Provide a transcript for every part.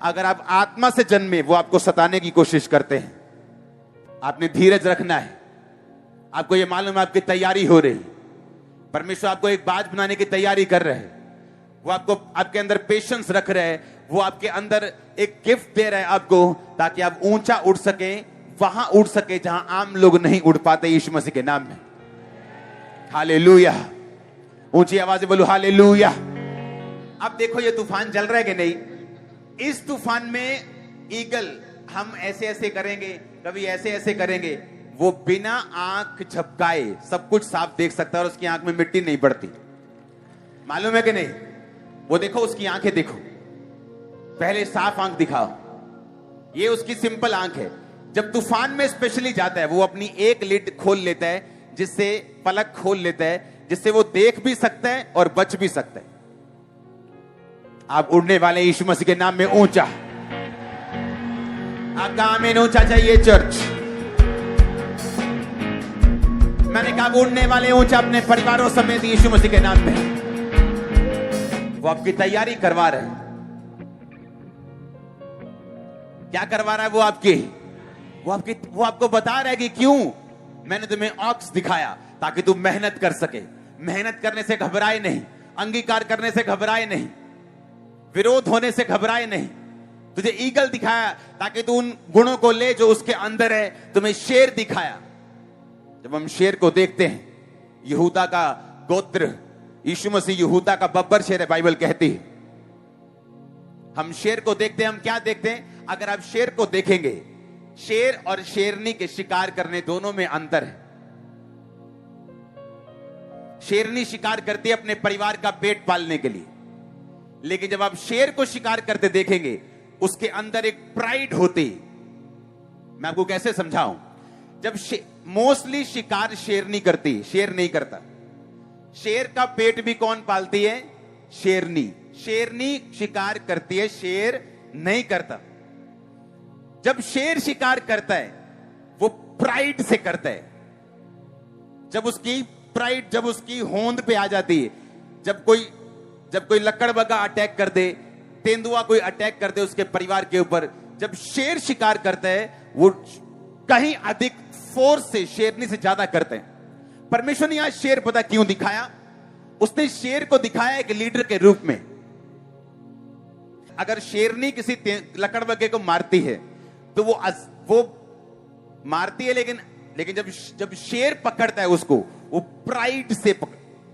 अगर आप आत्मा से जन्मे, वो आपको सताने की कोशिश करते हैं। आपने धीरज रखना है। आपको ये मालूम है आपकी तैयारी हो रही, परमेश्वर आपको एक बाज बनाने की तैयारी कर रहे हैं। वो आपको, आपके अंदर पेशेंस रख रहे हैं। वो आपके अंदर एक गिफ्ट दे रहे हैं आपको, ताकि आप ऊंचा उड़ सके, वहां उड़ सके जहां आम लोग नहीं उड़ पाते, यीशु मसीह के नाम में। हालेलुया। ऊंची आवाज से बोलो हालेलुया। अब देखो ये तूफान चल रहा है कि नहीं। इस तूफान में ईगल, हम ऐसे ऐसे करेंगे, कभी ऐसे ऐसे करेंगे, वो बिना आंख झपकाए सब कुछ साफ देख सकता है और उसकी आंख में मिट्टी नहीं पड़ती। मालूम है कि नहीं? वो देखो उसकी आंखें देखो, पहले साफ आंख दिखाओ। ये उसकी सिंपल आंख है। जब तूफान में स्पेशली जाता है, वो अपनी एक लिड खोल लेता है, जिससे पलक खोल लेता है, जिससे वो देख भी सकता है और बच भी सकता है। आप उड़ने वाले यीशु मसीह के नाम में ऊंचा, आमीन। ऊंचा चाहिए चर्च। मैंने कहा उड़ने वाले ऊंचा अपने परिवारों समेत यीशु मसीह के नाम में। वो आपकी तैयारी करवा रहे हैं। क्या करवा रहा है वो आपकी? वो आपको बता रहा है कि क्यों मैंने तुम्हें ऑक्स दिखाया, ताकि तुम मेहनत कर सके। मेहनत करने से घबराए नहीं, अंगीकार करने से घबराए नहीं, विरोध होने से घबराए नहीं। तुझे ईगल दिखाया ताकि तू उन गुणों को ले जो उसके अंदर है। तुम्हें शेर दिखाया। जब हम शेर को देखते हैं, यहूदा का गोत्र, यीशु मसीह यहूदा का बब्बर शेर है, बाइबल कहती है। हम शेर को देखते हैं, हम क्या देखते हैं? अगर आप शेर को देखेंगे, शेर और शेरनी के शिकार करने दोनों में अंतर है। शेरनी शिकार करती है अपने परिवार का पेट पालने के लिए, लेकिन जब आप शेर को शिकार करते देखेंगे, उसके अंदर एक प्राइड होती। मैं आपको कैसे समझाऊं? जब मोस्टली शिकार शेरनी करती, शेर नहीं करता। शेर का पेट भी कौन पालती है? शेरनी। शेरनी शिकार करती है, शेर नहीं करता। जब शेर शिकार करता है, वो प्राइड से करता है। जब उसकी प्राइड, जब उसकी होंद पे आ जाती है, जब कोई लकड़बग्गा अटैक कर दे, तेंदुआ कोई अटैक कर दे उसके परिवार के ऊपर, जब शेर शिकार करता है, वो कहीं अधिक फोर्स से, शेरनी से ज्यादा करते हैं। परमेश्वर ने यहां शेर पता क्यों दिखाया? उसने शेर को दिखाया एक लीडर के रूप में। अगर शेरनी किसी लकड़बग्गे को मारती है तो वो मारती है, लेकिन जब शेर पकड़ता है उसको, वो प्राइड से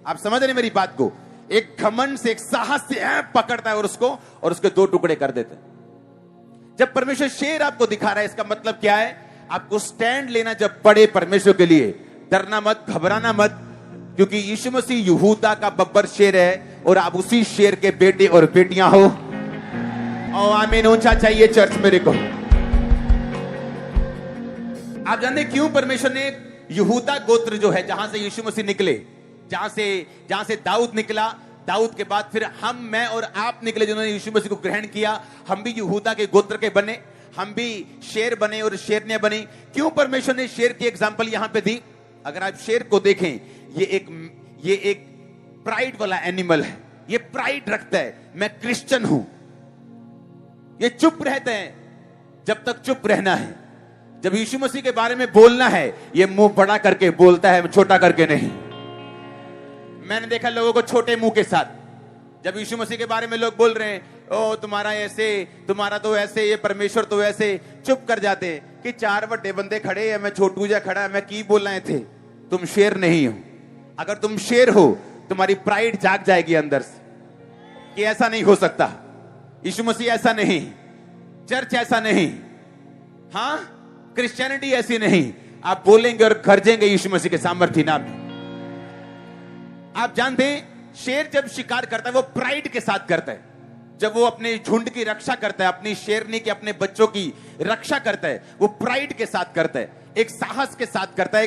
आप समझ रहे मेरी बात को? एक घमंड से, एक साहस से पकड़ता है और उसके दो टुकड़े कर देते हैं। जब परमेश्वर शेर आपको दिखा रहा है, इसका मतलब क्या है? आपको स्टैंड लेना जब पड़े परमेश्वर के लिए, डरना मत, घबराना मत, क्योंकि यीशु मसीह यहूदा का बब्बर शेर है और आप उसी शेर के बेटे और बेटियां हो। और आमीन। ऊंचा चाहिए चर्च मेरे को। आप जानते क्यों परमेश्वर ने यहूदा गोत्र जो है, जहां से यीशु मसीह निकले, जहां से दाऊद निकला, दाऊद के बाद फिर मैं और आप निकले जिन्होंने यीशु मसीह को ग्रहण किया, हम भी यहूदा के गोत्र के बने, हम भी शेर बने और शेरनियां बनी। क्यों परमेश्वर ने शेर की एग्जांपल यहां पे दी? अगर आप शेर को देखें, ये एक प्राइड वाला एनिमल है। ये प्राइड रखता है, मैं क्रिश्चियन हूं। ये चुप रहते हैं जब तक चुप रहना है। जब यीशु मसीह के बारे में बोलना है, ये मुंह बड़ा करके बोलता है, छोटा करके नहीं। मैंने देखा लोगों को छोटे मुंह के साथ, जब यीशु मसीह के बारे में लोग बोल रहे हैं, ओ तुम्हारा ऐसे, तुम्हारा तो ऐसे, ये परमेश्वर तो ऐसे, चुप कर जाते हैं कि चार बड़े बंदे खड़े हैं, मैं छोटू जा खड़ा, मैं की बोल रहे थे। तुम शेर नहीं हो। अगर तुम शेर हो, तुम्हारी प्राइड जाग जाएगी अंदर से कि ऐसा नहीं हो सकता, यीशु मसीह ऐसा नहीं, चर्च ऐसा नहीं, हाँ क्रिश्चियनिटी ऐसी नहीं। आप बोलेंगे और गरजेंगे यीशु मसीह के सामर्थ्य नाम में। आप जानते हैं, शेर जब शिकार करता है वो प्राइड के साथ करता है। जब वो अपने झुंड की रक्षा करता है, अपनी शेरनी के, अपने बच्चों की रक्षा करता है, वो प्राइड के साथ करता है, एक साहस के साथ करता है,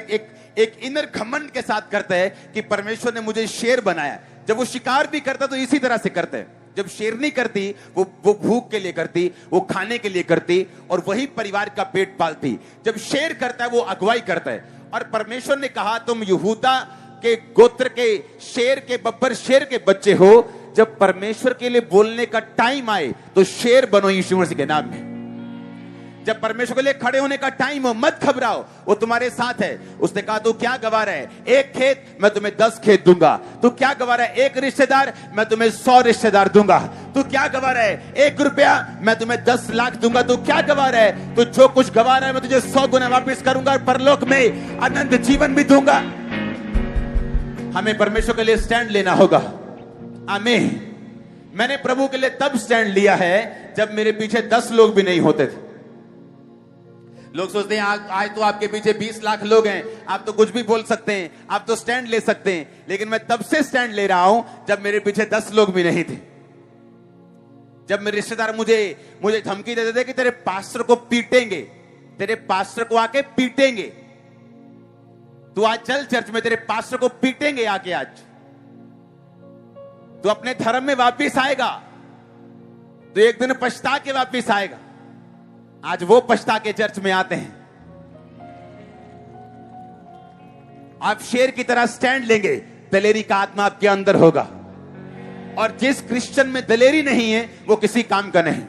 एक इनर घमंड के साथ करता है कि परमेश्वर ने मुझे शेर बनाया। जब वो शिकार भी करता तो इसी तरह से करता है। जब शेरनी करती, वो भूख के लिए करती, वो खाने के लिए करती और वही परिवार का पेट पालती। जब शेर करता है, वो अगुवाई करता है। और परमेश्वर ने कहा, तुम यहूदा के गोत्र के शेर के बब्बर शेर के बच्चे हो। जब परमेश्वर के लिए बोलने का टाइम आए तो शेर बनो यीशु मसीह के नाम में। जब परमेश्वर के लिए खड़े होने का टाइम हो, मत घबराओ, वो तुम्हारे साथ है। उसने कहा तू क्या गवा रहा है, एक खेत मैं तुम्हें 10 खेत दूंगा। तू क्या गवा रहा है, एक रिश्तेदार मैं तुम्हें 100 रिश्तेदार दूंगा। तू क्या गवा रहा है, 1 रुपया मैं तुम्हें 10 लाख दूंगा। तू क्या गवा रहा है, तू जो कुछ गवा रहा है मैं तुझे 100 गुना वापिस करूंगा और परलोक में अनंत जीवन भी दूंगा। हमें परमेश्वर के लिए स्टैंड लेना होगा। आमीन। मैंने प्रभु के लिए तब स्टैंड लिया है जब मेरे पीछे 10 लोग भी नहीं होते थे। लोग सोचते हैं आज तो आपके पीछे 20 लाख लोग हैं, आप तो कुछ भी बोल सकते हैं, आप तो स्टैंड ले सकते हैं। लेकिन मैं तब से स्टैंड ले रहा हूं जब मेरे पीछे 10 लोग भी नहीं थे। जब मेरे रिश्तेदार मुझे धमकी देते थे कि तेरे पास्टर को पीटेंगे, तेरे पास्टर को आके पीटेंगे, तू आज चल चर्च में, तेरे पास्टर को पीटेंगे आके, आज तू अपने धर्म में वापिस आएगा, तो एक दिन पछता के वापिस आएगा। आज वो पछता के चर्च में आते हैं। आप शेर की तरह स्टैंड लेंगे, दलेरी का आत्मा आपके अंदर होगा। और जिस क्रिश्चियन में दलेरी नहीं है वो किसी काम का नहीं।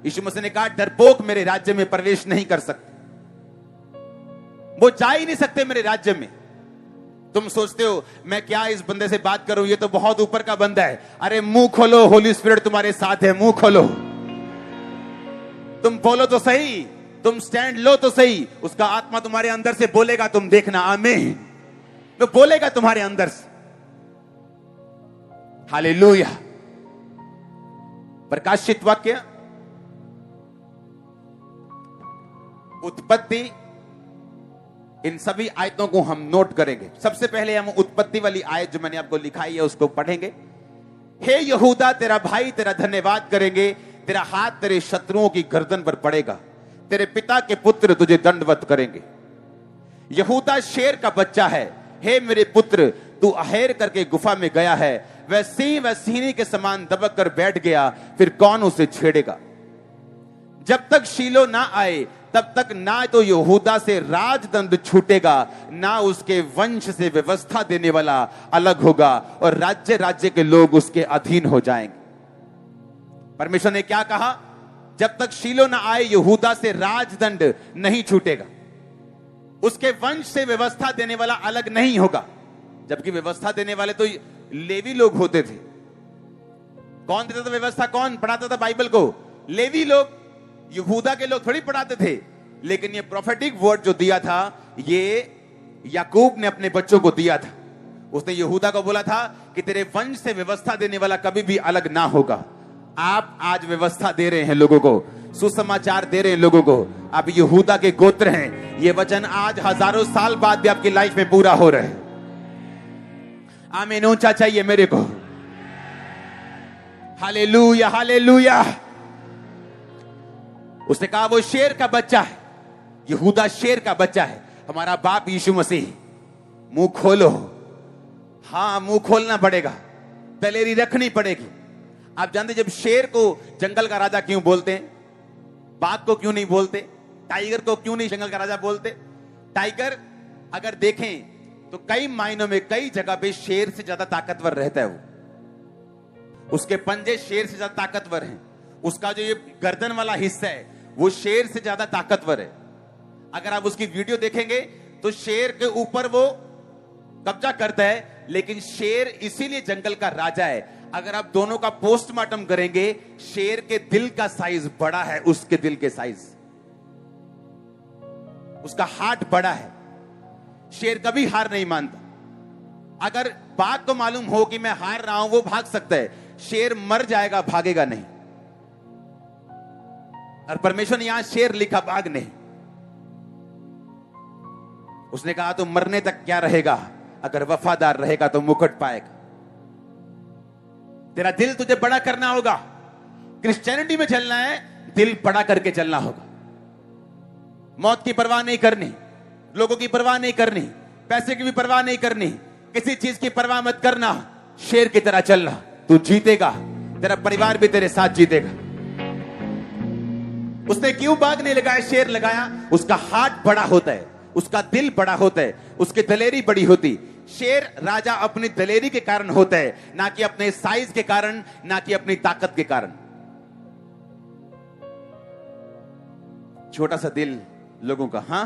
यीशु मसीह ने कहा डरपोक मेरे राज्य में प्रवेश नहीं कर सकते, वो जा ही नहीं सकते मेरे राज्य में। तुम सोचते हो मैं क्या इस बंदे से बात करूं, ये तो बहुत ऊपर का बंदा है। अरे मुंह खोलो, होली स्पिरिट तुम्हारे साथ है, मुंह खोलो, तुम बोलो तो सही, तुम स्टैंड लो तो सही। उसका आत्मा तुम्हारे अंदर से बोलेगा, तुम देखना। आमीन। तो बोलेगा तुम्हारे अंदर से। हालेलुया। प्रकाशित वाक्य उत्पत्ति, इन सभी आयतों को हम नोट करेंगे। सबसे पहले हम उत्पत्ति वाली आयत जो मैंने आपको लिखाई है उसको पढ़ेंगे। हे यहूदा, तेरा भाई तेरा धन्यवाद करेंगे, तेरा हाथ तेरे शत्रुओं की गर्दन पर पड़ेगा, तेरे पिता के पुत्र तुझे दंडवत करेंगे। यहूदा शेर का बच्चा है। हे मेरे पुत्र, तू अहेर करके गुफा में गया है, वह सिंह व सिंही के समान दबक कर बैठ गया, फिर कौन उसे छेड़ेगा। जब तक शीलो ना आए तब तक ना तो यहूदा से राजदंड छूटेगा, ना उसके वंश से व्यवस्था देने वाला अलग होगा, और राज्य राज्य के लोग उसके अधीन हो जाएंगे। परमेश्वर ने क्या कहा, जब तक शीलो ना आए यहूदा से राजदंड नहीं छूटेगा, उसके वंश से व्यवस्था देने वाला अलग नहीं होगा। जबकि व्यवस्था देने वाले तो लेवी लोग होते थे। कौन देता था व्यवस्था, कौन पढ़ाता था बाइबल को? लेवी लोग। यहूदा के लोग थोड़ी पढ़ाते थे। लेकिन ये प्रोफेटिक वर्ड जो दिया था ये याकूब ने अपने बच्चों को दिया था। उसने यहूदा को बोला था कि तेरे वंश से व्यवस्था देने वाला कभी भी अलग ना होगा। आप आज व्यवस्था दे रहे हैं लोगों को, सुसमाचार दे रहे हैं लोगों को, आप यहूदा के गोत्र हैं। ये वचन आज हजारों साल बाद भी आपकी लाइफ में पूरा हो रहा है। आमीन। ऊंचा चाहिए मेरे को। Hallelujah, hallelujah. उसने कहा वो शेर का बच्चा है, यहूदा शेर का बच्चा है। हमारा बाप यीशु मसीह, मुंह खोलो। हां, मुंह खोलना पड़ेगा, दलेरी रखनी पड़ेगी। आप जानते जब शेर को जंगल का राजा क्यों बोलते हैं? बाघ को क्यों नहीं बोलते? टाइगर को क्यों नहीं जंगल का राजा बोलते? टाइगर अगर देखें तो कई मायनों में कई जगह पे शेर से ज्यादा ताकतवर रहता है। वो उसके पंजे शेर से ज्यादा ताकतवर हैं। उसका जो ये गर्दन वाला हिस्सा है वो शेर से ज्यादा ताकतवर है। अगर आप उसकी वीडियो देखेंगे तो शेर के ऊपर वो कब्जा करता है, लेकिन शेर इसीलिए जंगल का राजा है। अगर आप दोनों का पोस्टमार्टम करेंगे, शेर के दिल का साइज बड़ा है उसके दिल के साइज, उसका हार्ट बड़ा है। शेर कभी हार नहीं मानता। अगर बाघ को मालूम हो कि मैं हार रहा हूं, वो भाग सकता है। शेर मर जाएगा, भागेगा नहीं। और परमेश्वर ने यहां शेर लिखा, बाघ नहीं। उसने कहा तो मरने तक क्या रहेगा, अगर वफादार रहेगा तो मुकुट पाएगा। तेरा दिल तुझे बड़ा करना होगा। क्रिश्चियनिटी में चलना है, दिल बड़ा करके चलना होगा। मौत की परवाह नहीं करनी, लोगों की परवाह नहीं करनी, पैसे की भी परवाह नहीं करनी, किसी चीज की परवाह मत करना। शेर की तरह चलना, तू जीतेगा, तेरा परिवार भी तेरे साथ जीतेगा। उसने क्यों बाघ नहीं लगाया, शेर लगाया? उसका हार्ट बड़ा होता है, उसका दिल बड़ा होता है, उसकी दलेरी बड़ी होती। शेर राजा अपनी दलेरी के कारण होता है, ना कि अपने साइज के कारण, ना कि अपनी ताकत के कारण। छोटा सा दिल लोगों का, हां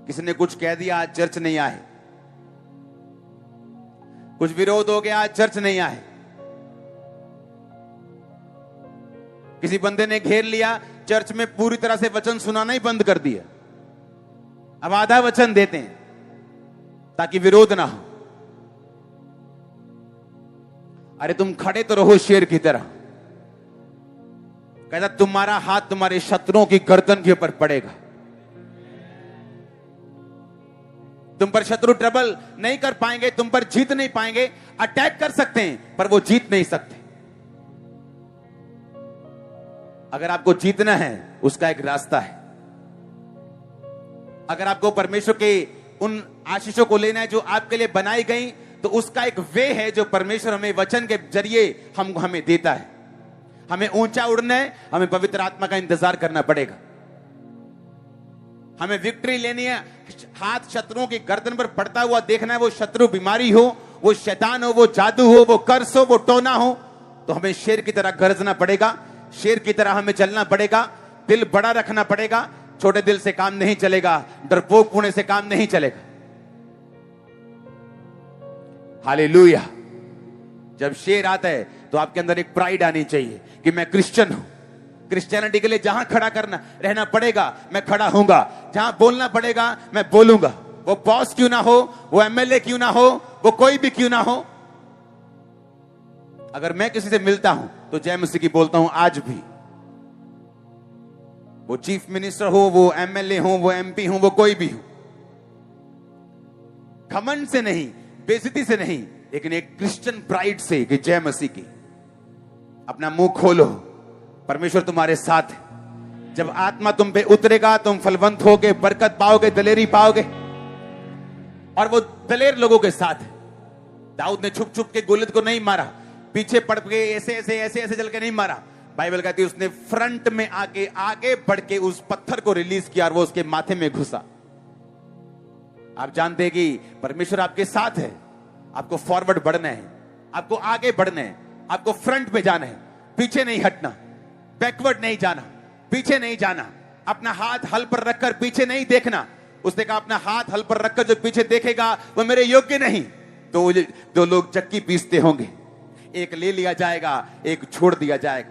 किसी ने कुछ कह दिया आज चर्च नहीं आए, कुछ विरोध हो गया आज चर्च नहीं आए, किसी बंदे ने घेर लिया चर्च में, पूरी तरह से वचन सुनाना ही बंद कर दिया, अब आधा वचन देते हैं ताकि विरोध ना हो। अरे तुम खड़े तो रहो शेर की तरह। कहता तुम्हारा हाथ तुम्हारे शत्रुओं की गर्दन के ऊपर पड़ेगा, तुम पर शत्रु ट्रबल नहीं कर पाएंगे, तुम पर जीत नहीं पाएंगे। अटैक कर सकते हैं पर वो जीत नहीं सकते। अगर आपको जीतना है उसका एक रास्ता है। अगर आपको परमेश्वर के उन आशीषों को लेना है जो आपके लिए बनाई गई, तो उसका एक वे है जो परमेश्वर हमें वचन के जरिए हमें देता है। हमें ऊंचा उड़ना है, हमें पवित्र आत्मा का इंतजार करना पड़ेगा। हमें विक्ट्री लेनी है, हाथ शत्रुओं की गर्दन पर पड़ता हुआ देखना है। वो शत्रु बीमारी हो, वो शैतान हो, वो जादू हो, वो कर्स हो, वो टोना हो, तो हमें शेर की तरह गरजना पड़ेगा, शेर की तरह हमें चलना पड़ेगा, दिल बड़ा रखना पड़ेगा। छोटे दिल से काम नहीं चलेगा, डरपोक होने से काम नहीं चलेगा। हालेलुया। जब शेर आता है तो आपके अंदर एक प्राइड आनी चाहिए कि मैं क्रिश्चियन हूं। क्रिश्चियनिटी के लिए जहां खड़ा करना रहना पड़ेगा मैं खड़ा होऊंगा, जहां बोलना पड़ेगा मैं बोलूंगा। वो बॉस क्यों ना हो, वो एमएलए क्यों ना हो, वो कोई भी क्यों ना हो। अगर मैं किसी से मिलता हूं तो जय मसीह की बोलता हूं आज भी। वो चीफ मिनिस्टर हो, वो एमएलए हो, वो एमपी हो, वो कोई भी हो। घमंड से नहीं, बेइज्जती से नहीं, लेकिन एक क्रिश्चियन प्राइड से कि जय मसीह की। अपना मुंह खोलो, परमेश्वर तुम्हारे साथ है। जब आत्मा तुम पे उतरेगा तुम फलवंत होगे, बरकत पाओगे, दलेरी पाओगे। और वो दलेर लोगों के साथ है। दाऊद ने छुप छुप के गोलियत को नहीं मारा, पीछे पड़ के ऐसे ऐसे ऐसे ऐसे चल के नहीं मारा। बाइबल कहती है उसने फ्रंट में आगे बढ़ के उस पत्थर को रिलीज किया और वो उसके माथे में घुसा। आप जानते हैं कि परमेश्वर आपके साथ है। आपको फॉरवर्ड बढ़ना है, आपको आगे बढ़ना है, आपको फ्रंट में जाना है, पीछे नहीं हटना, बैकवर्ड नहीं जाना, पीछे नहीं जाना। अपना हाथ हल पर रखकर पीछे नहीं देखना। उसने कहा अपना हाथ हल पर रखकर जो पीछे देखेगा वो मेरे योग्य नहीं। तो दो लोग चक्की पीसते होंगे, एक ले लिया जाएगा, एक छोड़ दिया जाएगा।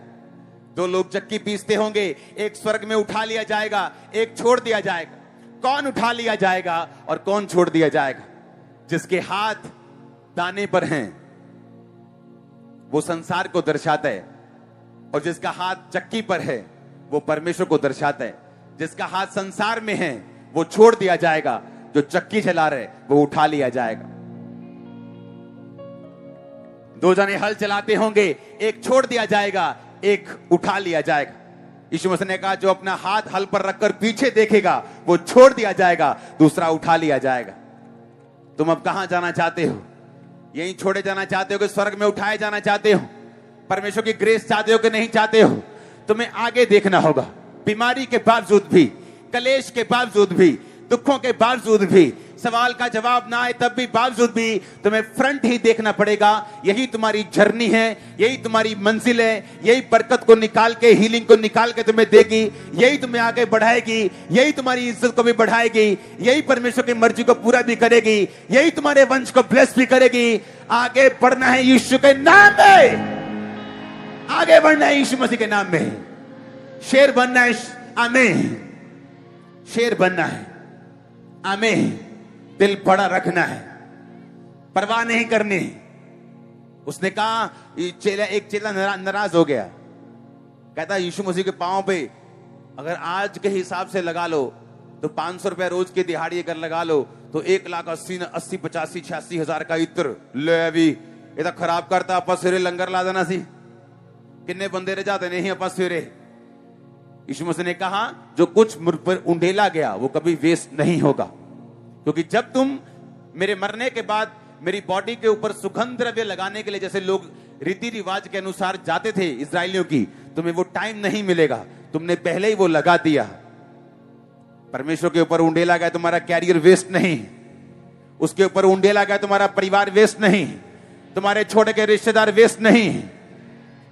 दो लोग चक्की पीसते होंगे, एक स्वर्ग में उठा लिया जाएगा, एक छोड़ दिया जाएगा। कौन उठा लिया जाएगा और कौन छोड़ दिया जाएगा? जिसके हाथ दाने पर हैं वो संसार को दर्शाता है, और जिसका हाथ चक्की पर है वो परमेश्वर को दर्शाता है। जिसका हाथ संसार में है वो छोड़ दिया जाएगा, जो चक्की चला रहे वो उठा लिया जाएगा। दो जने हल चलाते होंगे, एक छोड़ दिया जाएगा, एक उठा लिया जाएगा। यीशु मसीह ने कहा जो अपना हाथ हल पर रखकर पीछे देखेगा वो छोड़ दिया जाएगा, दूसरा उठा लिया जाएगा। तुम अब कहां जाना चाहते हो? यहीं छोड़े जाना चाहते हो कि स्वर्ग में उठाए जाना चाहते हो? परमेश्वर की ग्रेस चाहते हो कि नहीं चाहते हो? तुम्हें आगे देखना होगा। बीमारी के बावजूद भी, कलेश के बावजूद भी, दुखों के बावजूद भी, सवाल का जवाब ना आए तब भी बावजूद भी तुम्हें फ्रंट ही देखना पड़ेगा। यही तुम्हारी जर्नी है, यही तुम्हारी मंजिल है। यही बरकत को निकाल के, हीलिंग को निकाल के तुम्हें देगी। यही तुम्हें आगे बढ़ाएगी, यही तुम्हारी इज्जत को भी बढ़ाएगी, यही परमेश्वर की मर्जी को पूरा भी करेगी, यही तुम्हारे वंश को ब्लेस भी करेगी। आगे बढ़ना है यीशु के नाम में, आगे बढ़ना है यीशु मसीह के नाम में। शेर बनना है, आमीन। शेर बनना है, आमीन। दिल बड़ा रखना है, परवाह नहीं करनी। उसने कहा एक चेला नाराज हो गया। कहता यीशु मसीह के पांव पे अगर आज के हिसाब से लगा लो तो 500 रुपया रोज की दिहाड़ी अगर लगा लो तो 1,80,85,86,000 का इत्र ले। अभी ये तो खराब करता, आप सवेरे लंगर ला देना सी, किन्ने बंदे रह जाते नहीं आप सवेरे। यीशु मसीह ने कहा जो कुछ मुझ पर उंडेला गया वो कभी वेस्ट नहीं होगा, क्योंकि जब तुम मेरे मरने के बाद मेरी बॉडी के ऊपर सुगंध द्रव्य लगाने के लिए जैसे लोग रीति रिवाज के अनुसार जाते थे इजरायलियों की, तुम्हें वो टाइम नहीं मिलेगा, तुमने पहले ही वो लगा दिया। परमेश्वर के ऊपर उंडेला गया, तुम्हारा कैरियर वेस्ट नहीं। उसके ऊपर उंडेला गया, तुम्हारा परिवार वेस्ट नहीं, तुम्हारे छोटे के रिश्तेदार वेस्ट नहीं।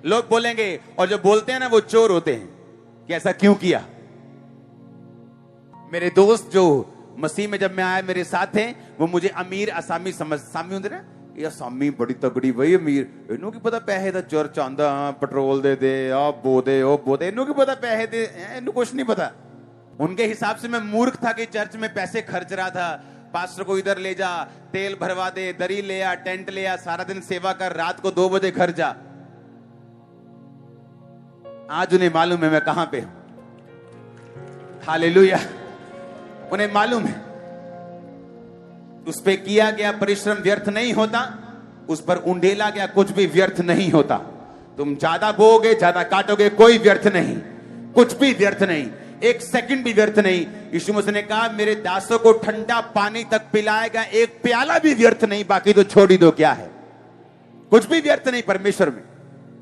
लोग बोलेंगे, और जो बोलते हैं ना वो चोर होते हैं कि ऐसा क्यों किया। मेरे दोस्त जो मसीह में जब मैं आया मेरे साथ थे, वो मुझे अमीर असामी समझ, सामी होंगे ना, ये असामी बड़ी तगड़ी भाई अमीर, इन्हों की पता पैसे दा चर्च आंदा, पेट्रोल दे दे, आप बोदे ओ बोदे, इन्हों की पता पैसे दे, इन्हों कुछ नहीं पता। उनके हिसाब से मैं मूर्ख था कि चर्च में पैसे खर्च रहा था, पास्टर को इधर ले जा, तेल भरवा दे, दरी ले आ, टेंट ले आ, सारा दिन सेवा कर, रात को 2 बजे घर जा। आज उन्हें मालूम है मैं कहां पे हूं। हालेलुया। उन्हें मालूम है उस पे किया गया परिश्रम व्यर्थ नहीं होता, उस पर उंडेला गया कुछ भी व्यर्थ नहीं होता। तुम ज्यादा बोओगे, ज्यादा काटोगे, कोई व्यर्थ नहीं, कुछ भी व्यर्थ नहीं, एक सेकंड भी व्यर्थ नहीं। यीशु मसीह ने कहा, मेरे दासों को ठंडा पानी तक पिलाएगा, एक प्याला भी व्यर्थ नहीं, बाकी तो छोड़ ही दो। क्या है? कुछ भी व्यर्थ नहीं परमेश्वर में,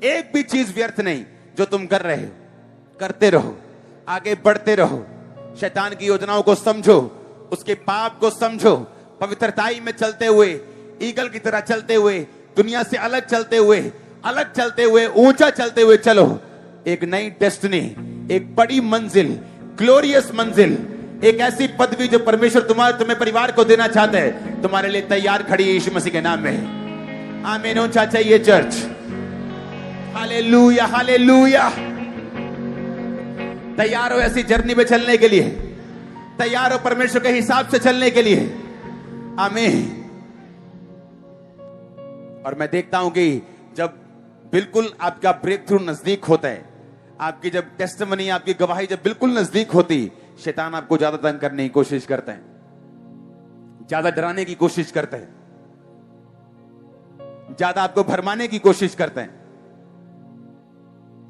एक भी चीज व्यर्थ नहीं। जो तुम कर रहे हो करते रहो, आगे बढ़ते रहो, शैतान की योजनाओं को समझो, उसके पाप को समझो, पवित्रताई में चलते हुए, ईगल की तरह चलते हुए, दुनिया से अलग चलते हुए, ऊंचा चलते हुए चलो। एक नई डेस्टिनी, एक बड़ी मंजिल, ग्लोरियस मंजिल, एक ऐसी पदवी जो परमेश्वर तुम्हें परिवार को देना चाहता है, तुम्हारे लिए तैयार खड़ी है यीशु मसीह के नाम में। आमीन। ऊंचा चाहिए चर्च। Hallelujah, hallelujah. तैयार हो ऐसी जर्नी पे चलने के लिए, तैयार हो परमेश्वर के हिसाब से चलने के लिए। आमीन। और मैं देखता हूं कि जब बिल्कुल आपका ब्रेक थ्रू नजदीक होता है, आपकी जब टेस्टिमनी, आपकी गवाही जब बिल्कुल नजदीक होती, शैतान आपको ज्यादा तंग करने की कोशिश करता है, ज्यादा डराने की कोशिश करता है, ज्यादा आपको भरमाने की कोशिश करता है।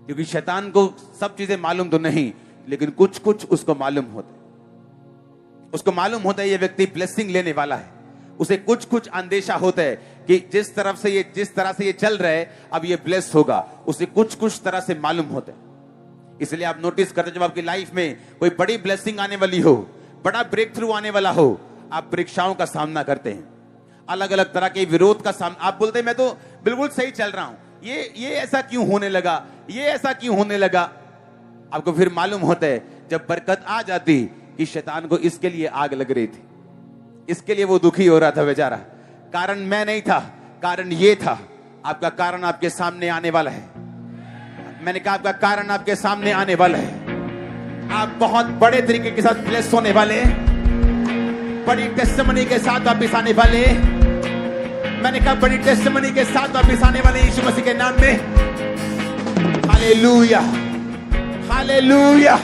क्योंकि शैतान को सब चीजें मालूम तो नहीं, लेकिन कुछ कुछ उसको मालूम होता है। उसको मालूम होता है ये व्यक्ति ब्लेसिंग लेने वाला है। उसे कुछ कुछ अंदेशा होता है कि जिस तरह से ये चल रहा है, अब ये ब्लेस होगा। उसे कुछ कुछ तरह से मालूम होता है। इसलिए आप नोटिस करते, जब आपकी लाइफ में कोई बड़ी ब्लेसिंग आने वाली हो, बड़ा ब्रेक थ्रू आने वाला हो, आप परीक्षाओं का सामना करते हैं, अलग अलग तरह के विरोध का सामना। आप बोलते हैं मैं तो बिल्कुल सही चल रहा हूं, ये ऐसा क्यों होने लगा, ये ऐसा क्यों होने लगा। आपको फिर मालूम होता है जब बरकत आ जाती कि शैतान को इसके लिए आग लग रही थी, इसके लिए वो दुखी हो रहा था बेचारा। कारण मैं नहीं था, कारण ये था। आपका कारण आपके सामने आने वाला है। मैंने कहा आपका कारण आपके सामने आने वाला है। आप बहुत बड़े तरीके के साथ ब्लेस होने वाले, बड़ी टेस्टिमनी के साथ वापिस आने वाले। मैंने कहा बड़ी टेस्टिमनी के साथ वापिस आने वाले यीशु मसीह के नाम में। Hallelujah, hallelujah.